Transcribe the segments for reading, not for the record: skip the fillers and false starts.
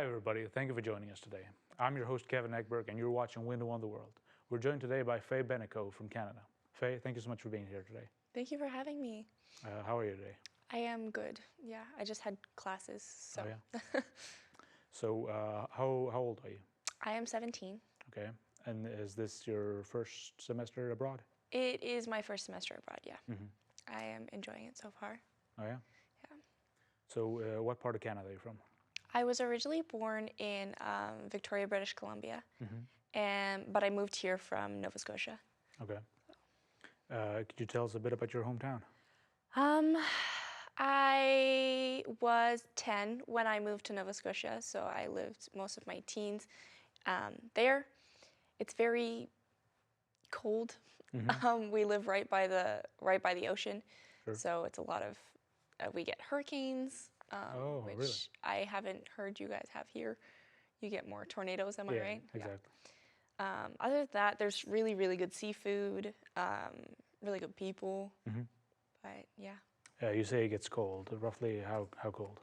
Hi everybody, thank you for joining us today. I'm your host Kevin Ekberg and you're watching Window on the World. We're joined today by Faye Beneco from Canada. Faye, thank you so much for being here today. Thank you for having me. How are you today? I am good. Yeah, I just had classes, so. Oh yeah. So how old are you? I am 17. Okay, and is this your first semester abroad? It is my first semester abroad, yeah. Mm-hmm. I am enjoying it so far. Oh yeah? Yeah. So what part of Canada are you from? I was originally born in Victoria, British Columbia, Mm-hmm. but I moved here from Nova Scotia. Okay. Could you tell us a bit about your hometown? I was 10 when I moved to Nova Scotia, so I lived most of my teens there. It's very cold. Mm-hmm. We live right by the ocean, Sure. so it's a lot of we get hurricanes, Oh, which really? I haven't heard you guys have here. You get more tornadoes, am I Yeah, right? exactly. Yeah. Other than that, there's really, really good seafood, really good people. Mm-hmm. But yeah. You say it gets cold. Roughly how cold?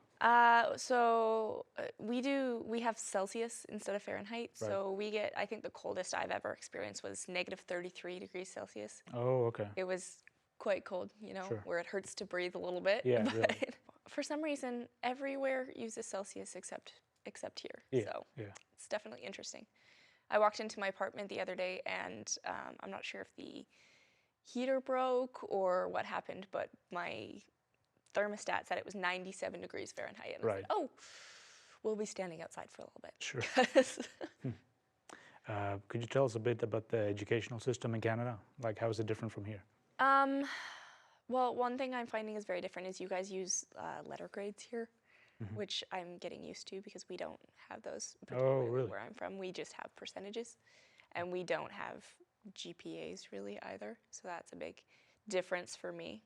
We have Celsius instead of Fahrenheit. Right. So we get, I think the coldest I've ever experienced was negative 33 degrees Celsius. Oh, okay. It was quite cold, Sure. where it hurts to breathe a little bit. Yeah, But really. for some reason, everywhere uses Celsius except here. Yeah, So yeah. it's definitely interesting. I walked into my apartment the other day, and I'm not sure if the heater broke or what happened, but my thermostat said it was 97 degrees Fahrenheit. And I Right. said, oh, we'll be standing outside for a little bit. Sure. Could you tell us a bit about the educational system in Canada? Like, how is it different from here? Well, one thing I'm finding is very different is you guys use letter grades here, which I'm getting used to because we don't have those particularly really? where I'm from. We just have percentages, and we don't have GPAs really either. So that's a big difference for me.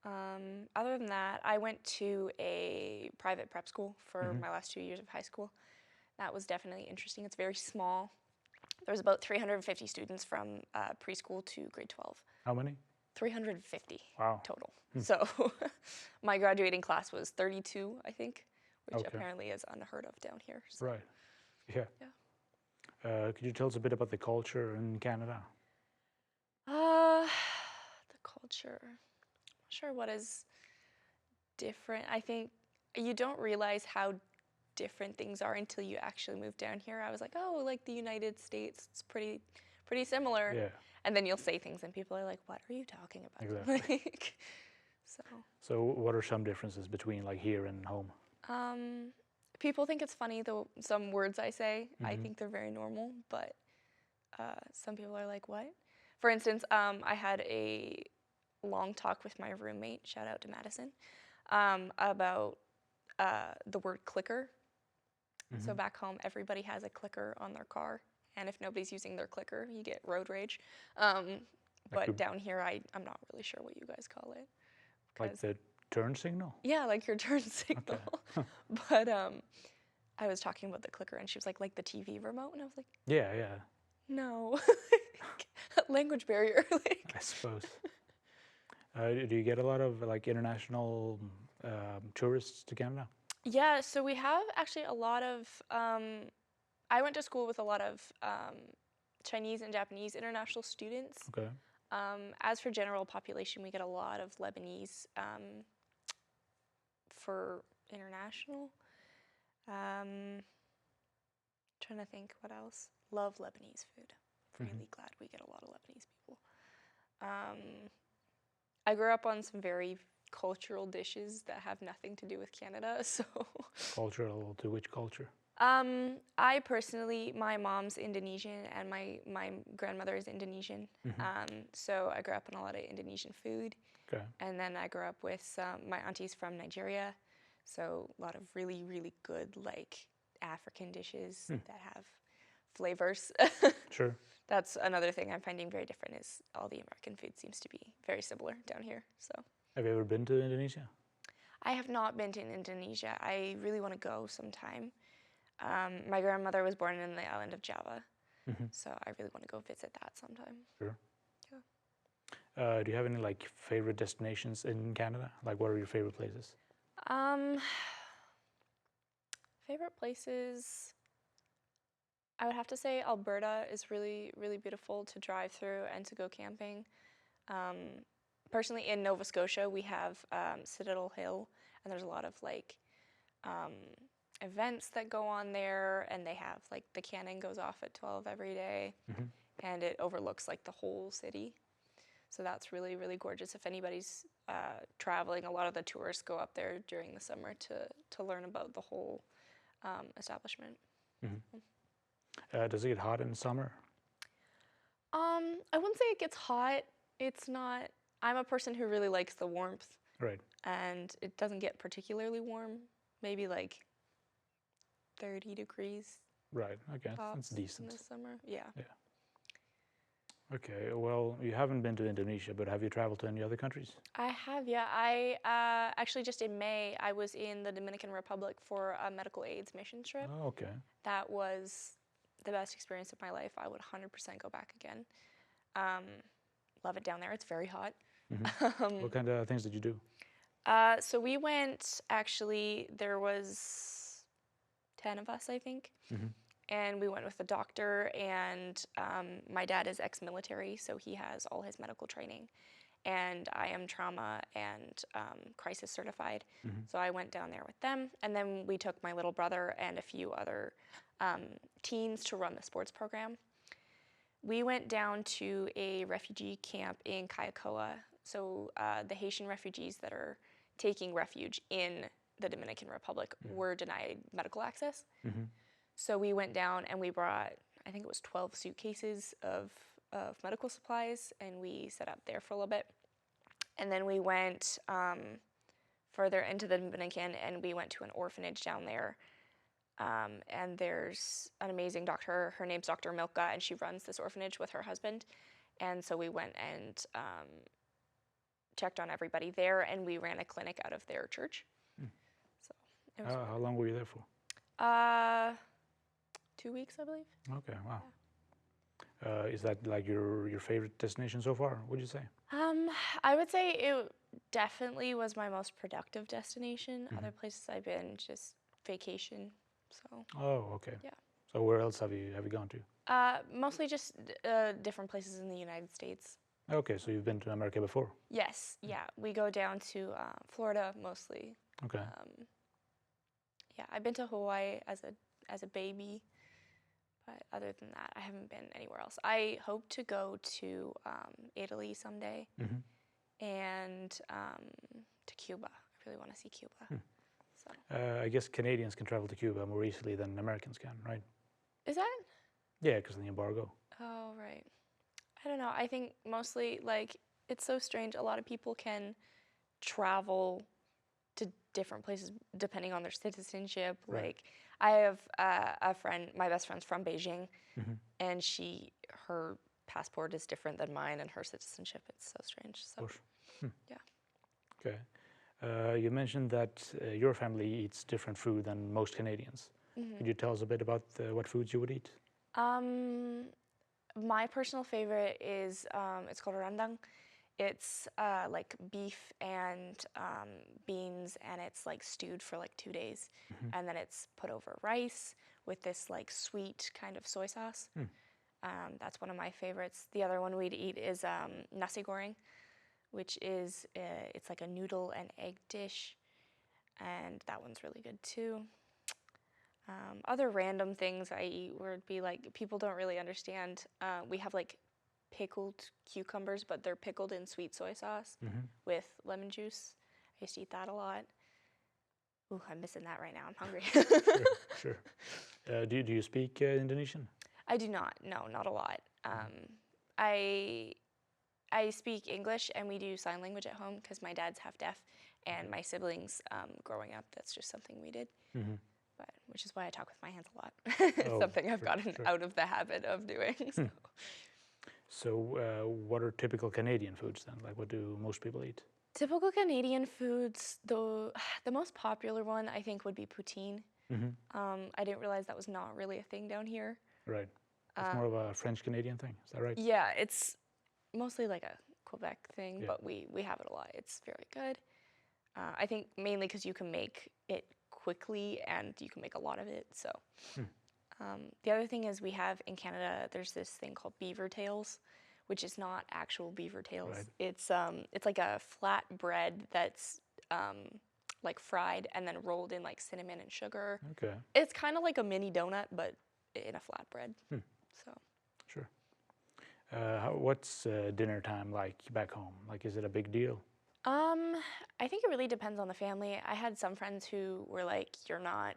Other than that, I went to a private prep school for my last 2 years of high school. That was definitely interesting. It's very small. There was about 350 students from preschool to grade 12. How many? 350 Wow. total. So my graduating class was 32, I think, which Okay. apparently is unheard of down here. So, Right. Yeah. yeah. Could you tell us a bit about the culture in Canada? The culture. I'm not sure what is different. I think you don't realize how different things are until you actually move down here. I was like, oh, like the United States, it's pretty similar. Yeah. And then you'll say things and people are like, what are you talking about? Exactly. Like, So what are some differences between like here and home? people think it's funny, though some words I say, I think they're very normal, but some people are like, what? For instance, I had a long talk with my roommate, shout out to Madison, about the word clicker. So back home, everybody has a clicker on their car, and if nobody's using their clicker, you get road rage. But down here, I'm not really sure what you guys call it. Like the turn signal? Yeah, like your turn signal. Okay. But I was talking about the clicker, and she was like the TV remote, and I was like, Yeah, yeah. no, language barrier. I suppose. Do you get a lot of like international tourists to Canada? Yeah, so we have actually a lot of. I went to school with a lot of Chinese and Japanese international students. Okay. As for general population, we get a lot of Lebanese for international. Trying to think what else. Love Lebanese food. Really glad we get a lot of Lebanese people. I grew up on some very cultural dishes that have nothing to do with Canada, so. Cultural to which culture? I personally, my mom's Indonesian and my grandmother is Indonesian. So I grew up on a lot of Indonesian food. Okay. And then I grew up with my auntie's from Nigeria. So a lot of really, really good like African dishes that have flavors. Sure. That's another thing I'm finding very different is all the American food seems to be very similar down here. So. Have you ever been to Indonesia? I have not been to Indonesia. I really want to go sometime. My grandmother was born in the island of Java, so I really want to go visit that sometime. Sure. Yeah. Do you have any like favorite destinations in Canada? Like, what are your favorite places? Favorite places, I would have to say Alberta is really, really beautiful to drive through and to go camping. Um, Personally, in Nova Scotia, we have Citadel Hill, and there's a lot of like um, events that go on there, and they have like the cannon goes off at 12 every day, Hmm. and it overlooks like the whole city. So that's really, really gorgeous. If anybody's traveling, a lot of the tourists go up there during the summer to learn about the whole establishment. Hmm. Does it get hot in the summer? I wouldn't say it gets hot. It's not. I'm a person who really likes the warmth, Right. and it doesn't get particularly warm. Maybe like 30 degrees Right. Okay. That's tops in decent. the summer. Yeah. Yeah. Okay. Well, you haven't been to Indonesia, but have you traveled to any other countries? I have, yeah. I actually just in May, I was in the Dominican Republic for a medical AIDS mission trip. Oh, okay. That was the best experience of my life. I would 100% go back again. Um, love it down there. It's very hot. Hmm. What kind of things did you do? So we went, actually, there was 10 of us, I think. Hmm. And we went with a doctor, and my dad is ex-military, so he has all his medical training. And I am trauma and crisis certified. Hmm. So I went down there with them. And then we took my little brother and a few other teens to run the sports program. We went down to a refugee camp in Kayakoa. So the Haitian refugees that are taking refuge in the Dominican Republic were denied medical access. Hmm. So we went down and we brought, I think it was 12 suitcases of medical supplies, and we set up there for a little bit. And then we went further into the Dominican, and we went to an orphanage down there. And there's an amazing doctor. Her name's Dr. Milka, and she runs this orphanage with her husband. And so we went and checked on everybody there, and we ran a clinic out of their church. So it was How long were you there for? 2 weeks, I believe. Okay. Wow. Is that like your favorite destination so far? Would you say? I would say it definitely was my most productive destination. Other places I've been, just vacation. So Oh, okay. Yeah. So where else have you gone to? mostly just different places in the United States. Okay, so you've been to America before. Yes, yeah. We go down to Florida mostly. Okay. Yeah, I've been to Hawaii as a baby, but other than that, I haven't been anywhere else. I hope to go to Italy someday, Hmm. and to Cuba. I really want to see Cuba. So I guess Canadians can travel to Cuba more easily than Americans can, right? is that? Yeah, because of the embargo. Oh, right. I don't know. I think mostly like it's so strange. A lot of people can travel to different places depending on their citizenship. Right. Like I have a friend, my best friend's from Beijing, and her passport is different than mine, and her citizenship. It's so strange. So Gosh. yeah. Okay. You mentioned that your family eats different food than most Canadians. Could you tell us a bit about what foods you would eat? My personal favorite is it's called rendang. It's like beef and beans, and it's like stewed for like 2 days, and then it's put over rice with this like sweet kind of soy sauce. That's one of my favorites. The other one we'd eat is nasi goreng, which is it's like a noodle and egg dish, and that one's really good too. Other random things I eat would be like people don't really understand. We have like pickled cucumbers, but they're pickled in sweet soy sauce with lemon juice. I used to eat that a lot. Ooh, I'm missing that right now. I'm hungry. Sure. Do you speak Indonesian? I do not. No, not a lot. I speak English, and we do sign language at home because my dad's half deaf, and my siblings growing up, that's just something we did. But which is why I talk with my hands a lot. It's Oh, something I've sure, gotten sure. out of the habit of doing. So. So, what are typical Canadian foods then? Like, what do most people eat? Typical Canadian foods, the most popular one I think would be poutine. I didn't realize that was not really a thing down here. Right. It's more of a French Canadian thing. Is that right? Yeah, it's mostly like a Quebec thing, Yeah. but we have it a lot. It's very good. I think mainly because you can make it quickly and you can make a lot of it. So Hmm. the other thing is we have in Canada, there's this thing called beaver tails, which is not actual beaver tails. Right. It's like a flat bread that's like fried and then rolled in like cinnamon and sugar. Okay. It's kind of like a mini donut, but in a flat bread. Hmm. So Sure. What's dinner time like back home? Like, is it a big deal? I think it really depends on the family. I had some friends who were like, you're not,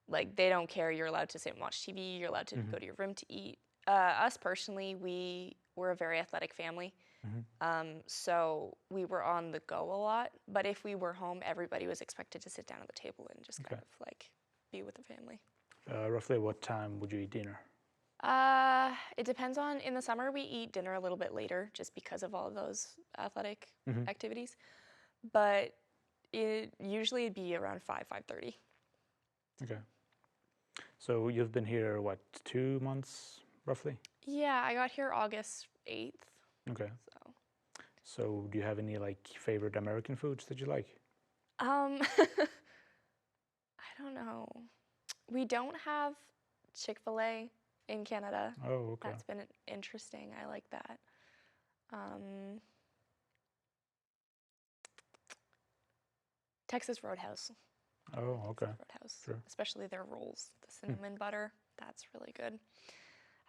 like, they don't care. You're allowed to sit and watch TV. You're allowed to Mhm. go to your room to eat. Us personally, we were a very athletic family. Mhm. So we were on the go a lot. But if we were home, everybody was expected to sit down at the table and just kind Okay. of like be with the family. Roughly what time would you eat dinner? It depends on, in the summer, we eat dinner a little bit later just because of all of those athletic Mhm. activities. But usually it'd be around 5:30. Okay. So you've been here, what, 2 months, roughly? Yeah, I got here August 8th. Okay. So, So do you have any, like, favorite American foods that you like? I don't know. We don't have Chick-fil-A in Canada. Oh, okay. That's been interesting. I like that. Texas Roadhouse. Oh, okay. Roadhouse, Sure. especially their rolls, the cinnamon butter. That's really good.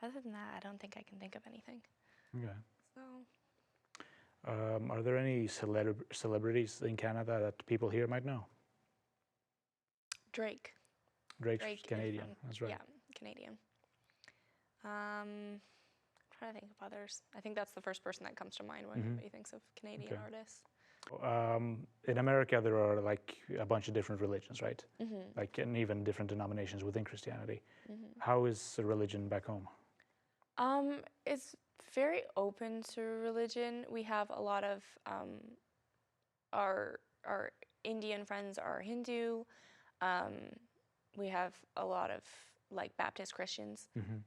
Other than that, I don't think I can think of anything. Okay. So, Are there any celebrities in Canada that people here might know? Drake. Drake's Drake is Canadian. from- That's right. Yeah, Canadian. I'm trying to think of others. I think that's the first person that comes to mind when anybody thinks of Canadian Okay. artists. In America, there are like a bunch of different religions, right? Mm-hmm. Like, and even different denominations within Christianity. Mm-hmm. How is the religion back home? It's very open to religion. We have a lot of our Indian friends are Hindu. We have a lot of like Baptist Christians. Mhm.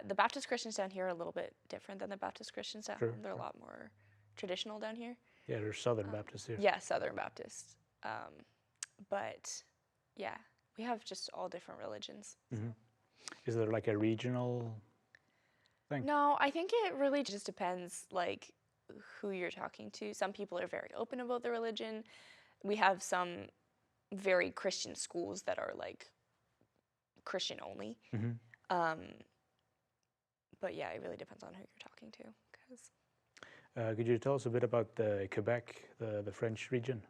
The Baptist Christians down here are a little bit different than the Baptist Christians down Sure, home. They're a sure. lot more traditional down here. Yeah, there's Southern Baptists here. Yeah, Southern Baptist. But yeah, we have just all different religions. Mhm. Is there like a regional thing? No, I think it really just depends like who you're talking to. Some people are very open about their religion. We have some very Christian schools that are like Christian only. Mhm. But yeah, it really depends on who you're talking to. 'Cause, Could you tell us a bit about the Quebec, the French region?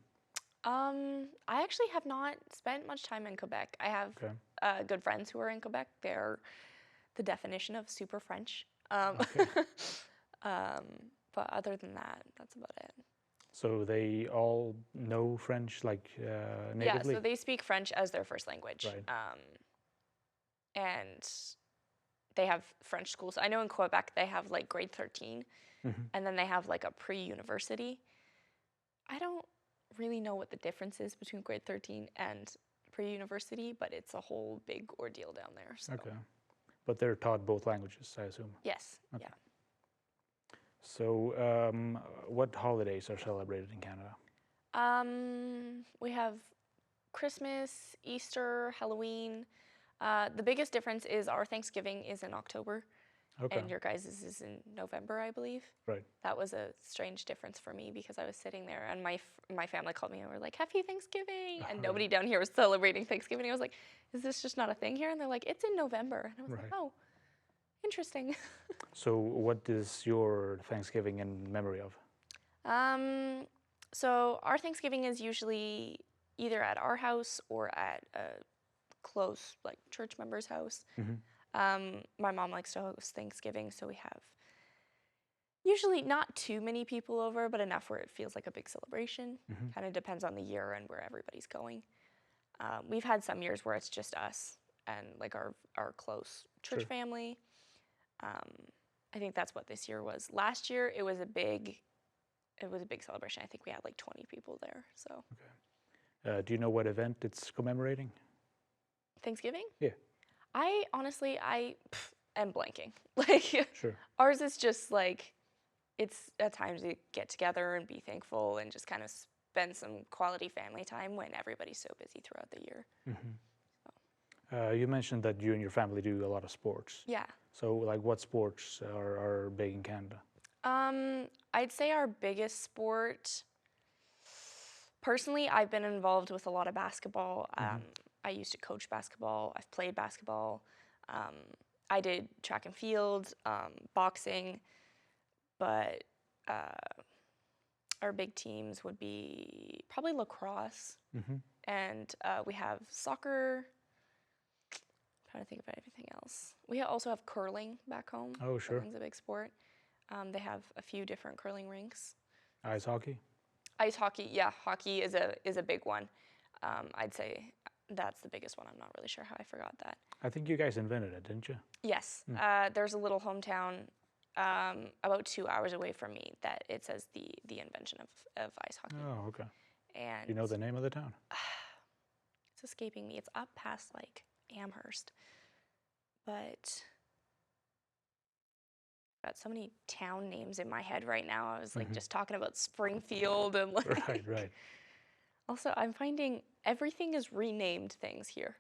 I actually have not spent much time in Quebec. I have Okay. good friends who are in Quebec. They're the definition of super French. Okay. But other than that, that's about it. So they all know French, like, Yeah, natively? so they speak French as their first language. Right. And they have French schools. I know in Quebec they have like grade 13, Mhm. and then they have like a pre-university. I don't really know what the difference is between grade 13 and pre-university, but it's a whole big ordeal down there. So. Okay. But they're taught both languages, I assume. Yes. Okay. Yeah. So, what holidays are celebrated in Canada? We have Christmas, Easter, Halloween. The biggest difference is our Thanksgiving is in October, Okay. and your guys' is in November, I believe. Right. That was a strange difference for me because I was sitting there and my family called me and were like, "Happy Thanksgiving!" And Right. nobody down here was celebrating Thanksgiving. I was like, "Is this just not a thing here?" And they're like, "It's in November." And I was Right. like, "Oh, interesting." So, what is your Thanksgiving in memory of? So our Thanksgiving is usually either at our house or at a close like church member's house. Mhm. My mom likes to host Thanksgiving, so we have usually not too many people over, but enough where it feels like a big celebration. Mhm. Kind of depends on the year and where everybody's going. We've had some years where it's just us and like our close church Sure. family. I think that's what this year was. Last year it was a big celebration. I think we had like 20 people there. So Do you know what event it's commemorating? Thanksgiving? Yeah. I honestly am blanking. Like Sure. ours is just like it's a time to get together and be thankful and just kind of been some quality family time when everybody's so busy throughout the year. You mentioned that you and your family do a lot of sports. Yeah. So, like, what sports are big in Canada? I'd say our biggest sport, personally, I've been involved with a lot of basketball. I used to coach basketball. I've played basketball. I did track and field, boxing, but our big teams would be probably lacrosse, and we have soccer. I'm trying to think about everything else. We also have curling back home. Oh, sure. Curling's a big sport. They have a few different curling rinks. Ice hockey? Ice hockey, yeah, hockey is a big one. I'd say that's the biggest one. I'm not really sure how I forgot that. I think you guys invented it, didn't you? Yes, there's a little hometown about 2 hours away from me that it says the invention of ice hockey. Oh, okay. And You know the name of the town? it's escaping me. It's up past like Amherst, but I've got so many town names in my head right now. I was like just talking about Springfield and like. Right. Also, I'm finding everything is renamed things here.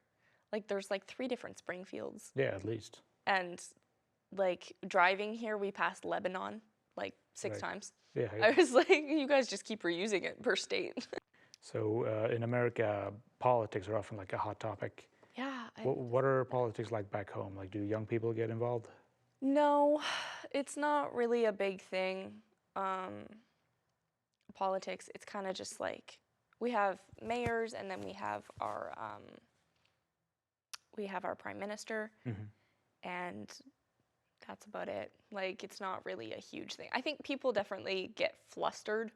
Like there's like 3 different Springfields. Yeah, at least. And like driving here, we passed Lebanon like 6 times. Yeah. I was like, you guys just keep reusing it per state. So in America, politics are often like a hot topic. Yeah. What are politics like back home? Like, do young people get involved? No, it's not really a big thing. Politics, it's kind of just like we have mayors and then we have our prime minister, and that's about it. Like, it's not really a huge thing. I think people definitely get flustered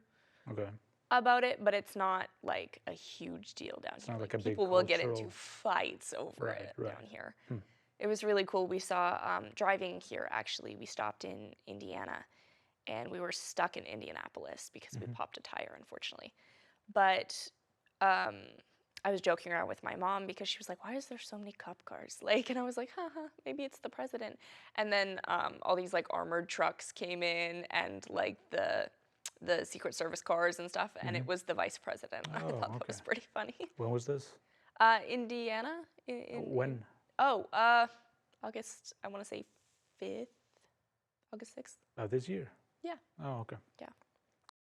about it, but it's not like a huge deal down here. Not like Like a big people will get cultural- into fights over it Right. down here. It was really cool. We saw, driving here actually, we stopped in Indiana and we were stuck in Indianapolis because we popped a tire, unfortunately. But I was joking around with my mom because she was like, why is there so many cop cars? Like, and I was like, maybe it's the president. And then all these like armored trucks came in and like the Secret Service cars and stuff, and it was the vice president. I thought that was pretty funny. When was this? Indiana. When? August, I want to say 5th, August 6th. This year? Yeah. Oh, okay. Yeah.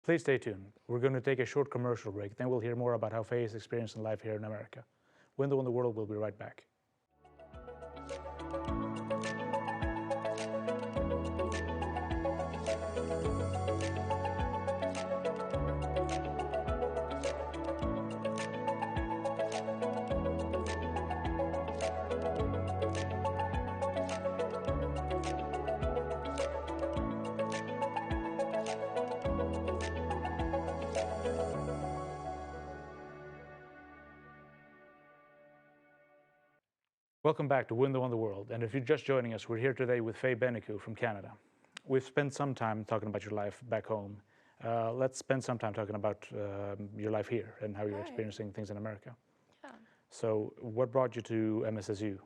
Please stay tuned. We're going to take a short commercial break. Then we'll hear more about how Faye is experiencing life here in America. Window on the World will be right back. Welcome back to Window on the World. And if you're just joining us, we're here today with Faye Benicu from Canada. We've spent some time talking about your life back home. Let's spend some time talking about your life here and how you're experiencing things in America. Yeah. So what brought you to MSSU?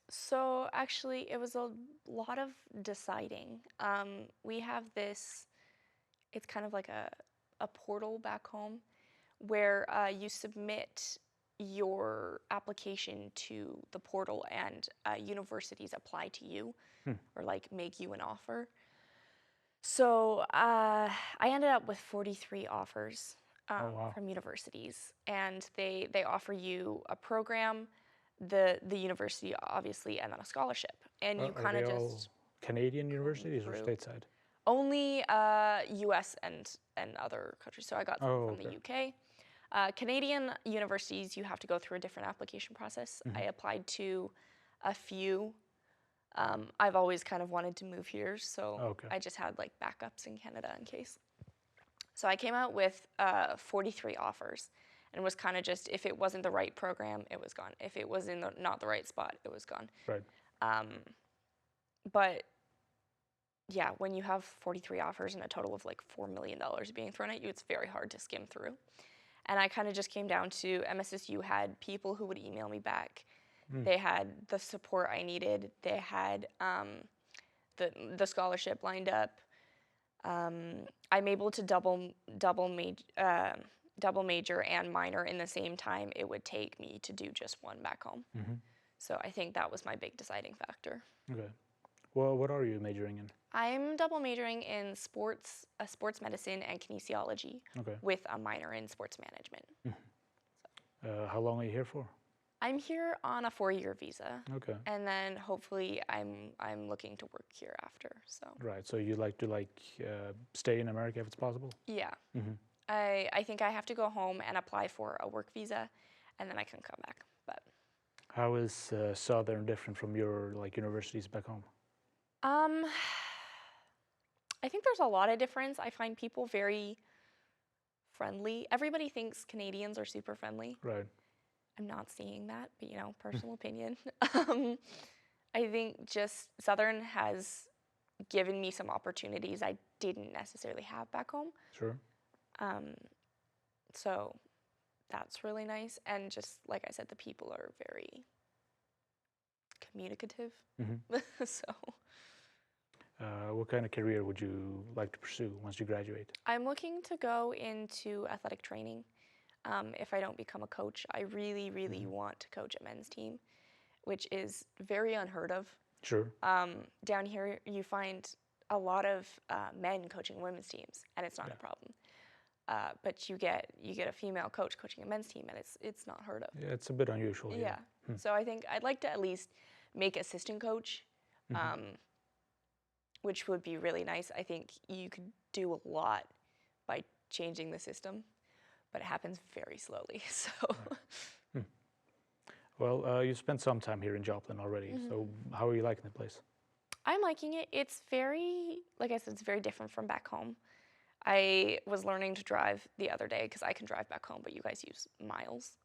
So actually, it was a lot of deciding. We have this, it's kind of like a portal back home where you submit your application to the portal and universities apply to you or like make you an offer. So I ended up with 43 offers from universities, and they offer you a program, the university obviously, and then a scholarship, and you kind of just Canadian universities or stateside? Only U.S. and other countries. So I got some from the U.K. Canadian universities, you have to go through a different application process. I applied to a few. I've always kind of wanted to move here, so I just had like backups in Canada in case. So I came out with 43 offers, and it was kind of just, if it wasn't the right program, it was gone. If it was in not the right spot, it was gone. Right. But yeah, when you have 43 offers and a total of like $4 million being thrown at you, it's very hard to skim through. And I kind of just came down to MSSU had people who would email me back. They had the support I needed. They had the scholarship lined up. I'm able to double double major and minor in the same time it would take me to do just one back home. So I think that was my big deciding factor. Okay. Well, what are you majoring in? I'm double majoring in sports medicine and kinesiology Okay. with a minor in sports management. How long are you here for? I'm here on a 4-year visa. Okay. And then hopefully I'm looking to work here after. So Right. So you like to stay in America if it's possible? yeah. I think I have to go home and apply for a work visa, and then I can come back. But how is Southern different from your universities back home? I think there's a lot of difference. I find people very friendly. Everybody thinks Canadians are super friendly. Right. I'm not seeing that, but personal opinion. I think just Southern has given me some opportunities I didn't necessarily have back home. Sure. So that's really nice. And just like I said, the people are very communicative. So what kind of career would you like to pursue once you graduate? I'm looking to go into athletic training. If I don't become a coach, I really, really want to coach a men's team, which is very unheard of. Sure. Down here, you find a lot of men coaching women's teams, and it's not a problem. But you get a female coach coaching a men's team, and it's not heard of. Yeah, it's a bit unusual. Yeah. So I think I'd like to at least make assistant coach, which would be really nice. I think you could do a lot by changing the system, but it happens very slowly. So. Right. Well, you spent some time here in Joplin already. So how are you liking the place? I'm liking it. It's very, like I said, it's very different from back home. I was learning to drive the other day because I can drive back home, but you guys use miles.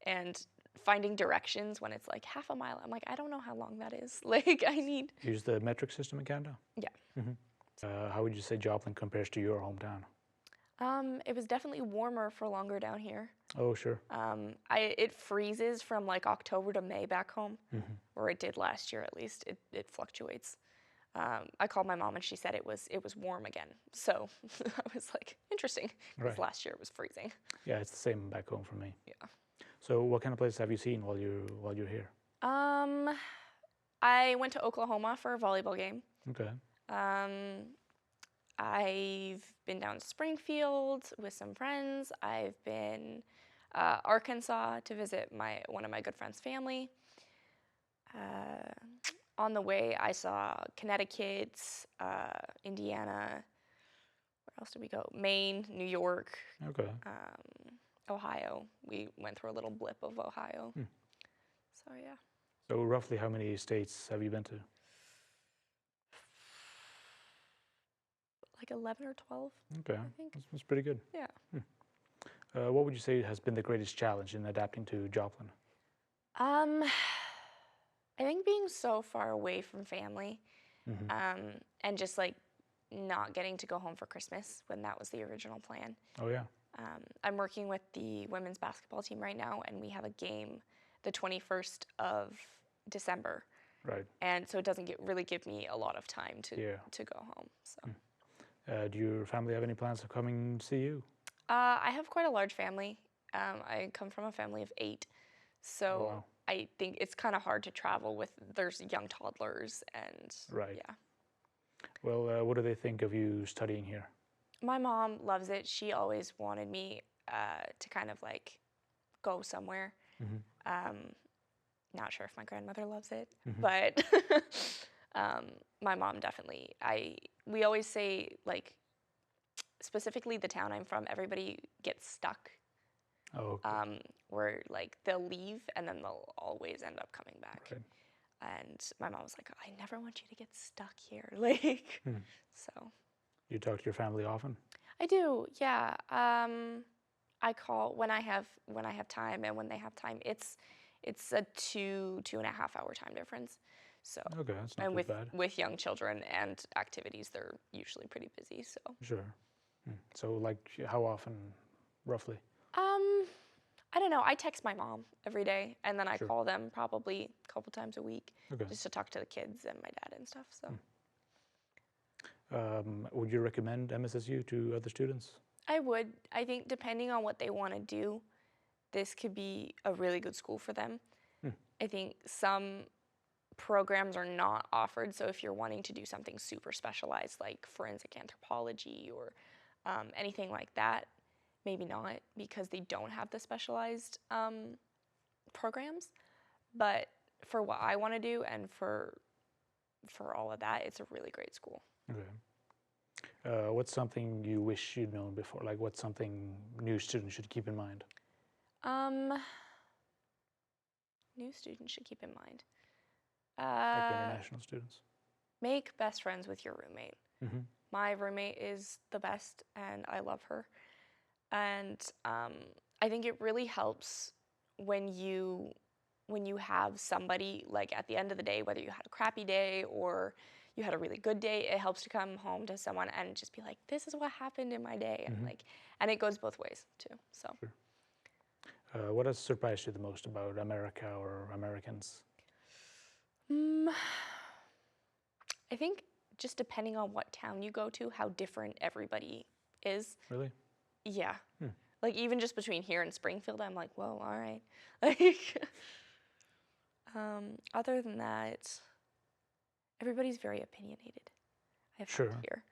And finding directions when it's like half a mile, I'm like, I don't know how long that is. Like, I need... You use the metric system in Canada? Yeah. How would you say Joplin compares to your hometown? It was definitely warmer for longer down here. Oh, sure. It freezes from like October to May back home, or it did last year at least. It fluctuates. I called my mom and she said it was warm again. So I was like, interesting, because last year it was freezing. Yeah, it's the same back home for me. Yeah. So what kind of places have you seen while you're here? I went to Oklahoma for a volleyball game. Okay. I've been down to Springfield with some friends. I've been Arkansas to visit one of my good friend's family. On the way, I saw Connecticut, Indiana. Where else did we go? Maine, New York. Okay. Ohio. We went through a little blip of Ohio. So yeah. So roughly how many states have you been to? Like 11 or 12. Okay, I think. That's pretty good. Yeah. What would you say has been the greatest challenge in adapting to Joplin? I think being so far away from family, and just like not getting to go home for Christmas when that was the original plan. Oh yeah. I'm working with the women's basketball team right now, and we have a game the 21st of December. Right. And so it doesn't really give me a lot of time to go home. So. Do your family have any plans of coming to see you? I have quite a large family. I come from a family of 8, so wow. I think it's kind of hard to travel with. There's young toddlers and yeah. Well, what do they think of you studying here? My mom loves it. She always wanted me to kind of like go somewhere. Not sure if my grandmother loves it, but my mom definitely. We always say, like, specifically the town I'm from, everybody gets stuck. Oh, okay. Where like they'll leave and then they'll always end up coming back. Right. And my mom was like, I never want you to get stuck here. Like, so. You talk to your family often? I do, yeah. I call when I have time, and when they have time. It's a 2.5 hour time difference. So okay, that's not and too bad. with young children and activities, they're usually pretty busy. So sure. So like how often, roughly? I don't know. I text my mom every day, and then I call them probably a couple times a week, just to talk to the kids and my dad and stuff. So. Would you recommend MSSU to other students? I would. I think depending on what they want to do, this could be a really good school for them. I think some programs are not offered, so if you're wanting to do something super specialized like forensic anthropology or anything like that, maybe not, because they don't have the specialized programs. But for what I want to do and for all of that, it's a really great school. Okay. What's something you wish you'd known before? Like, what's something new students should keep in mind? New students should keep in mind. Like international students. Make best friends with your roommate. Mm-hmm. My roommate is the best, and I love her. And I think it really helps when you have somebody, like at the end of the day, whether you had a crappy day or you had a really good day, it helps to come home to someone and just be like, this is what happened in my day. And and it goes both ways too. So. Sure. What has surprised you the most about America or Americans? I think just depending on what town you go to, how different everybody is. Really? Yeah. Like even just between here and Springfield, I'm like, whoa, all right. Like, other than that, everybody's very opinionated. I found here,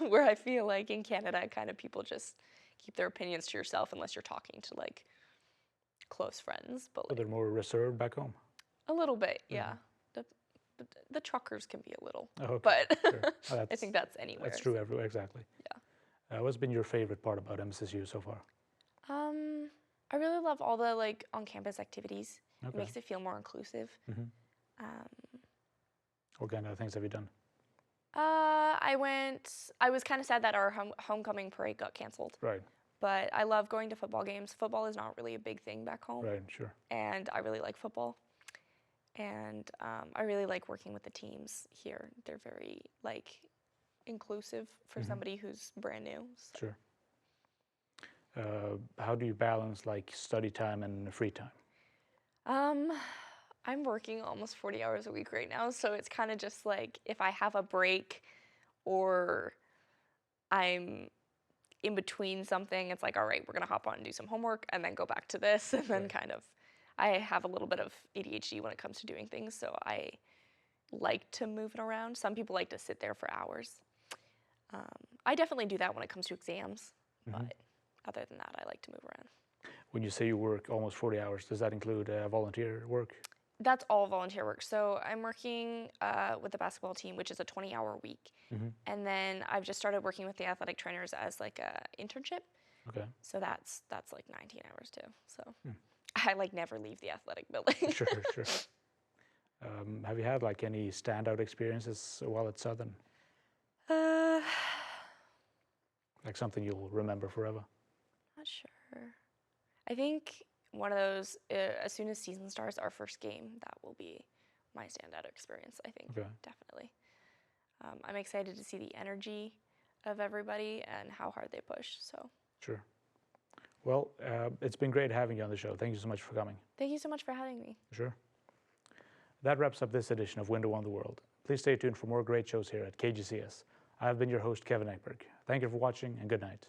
where I feel like in Canada, kind of people just keep their opinions to yourself unless you're talking to like close friends. But like, they're more reserved back home. A little bit, yeah. The truckers can be a little, but I think that's anywhere. That's true everywhere, exactly. Yeah. What's been your favorite part about MSSU so far? I really love all the like on-campus activities. Okay. It makes it feel more inclusive. What kind of things have you done? I was kind of sad that our homecoming parade got canceled. Right. But I love going to football games. Football is not really a big thing back home. Right, sure. And I really like football. And I really like working with the teams here. They're very like inclusive for somebody who's brand new. So. Sure. How do you balance like study time and free time? I'm working almost 40 hours a week right now, so it's kind of just like if I have a break or I'm in between something, it's like, all right, we're gonna hop on and do some homework and then go back to this, and then kind of, I have a little bit of ADHD when it comes to doing things, so I like to move it around. Some people like to sit there for hours. I definitely do that when it comes to exams, but other than that, I like to move around. When you say you work almost 40 hours, does that include volunteer work? That's all volunteer work. So I'm working with the basketball team, which is a 20-hour week. And then I've just started working with the athletic trainers as like a internship. Okay. So that's like 19 hours too. So I like never leave the athletic building. Sure. Have you had like any standout experiences while at Southern? Like something you'll remember forever? Not sure. I think one of those, as soon as season starts, our first game, that will be my standout experience, I think, definitely. I'm excited to see the energy of everybody and how hard they push, so. Sure. Well, it's been great having you on the show. Thank you so much for coming. Thank you so much for having me. Sure. That wraps up this edition of Window on the World. Please stay tuned for more great shows here at KGCS. I have been your host, Kevin Ekberg. Thank you for watching, and good night.